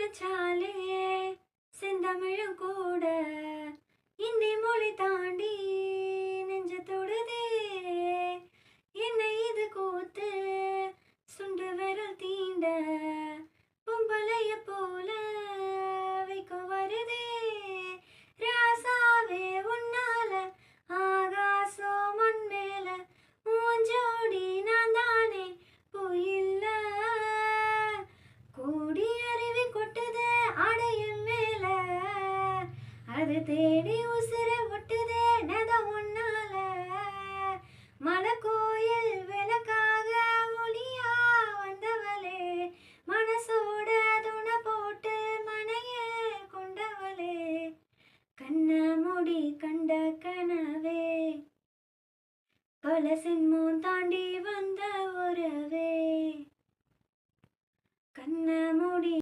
நினைச்சாலே செந்தமிழும் கூட இந்தி மொழி தாண்டி நெஞ்ச தொடுதே. என்ன இது கூத்து சுண்டு விரல் தீண்ட பொம்பளைய போல வைக்க வருதே. ராசாவே உன்னால ஆகாசம் மண் மேல மூஞ்சோடி நான் தானே போயில்ல. கூடி அருவி கொட்டுதே அடையும் மேல அது தேடி உசுர ஒட்டுதே நத ஒன்னால. மலை கோயில் விளக்காக ஒளியா வந்தவளே மனசோட துணை போட்டு மனைய கொண்டவளே. கண்ண மூடி கண்ட கனவே பல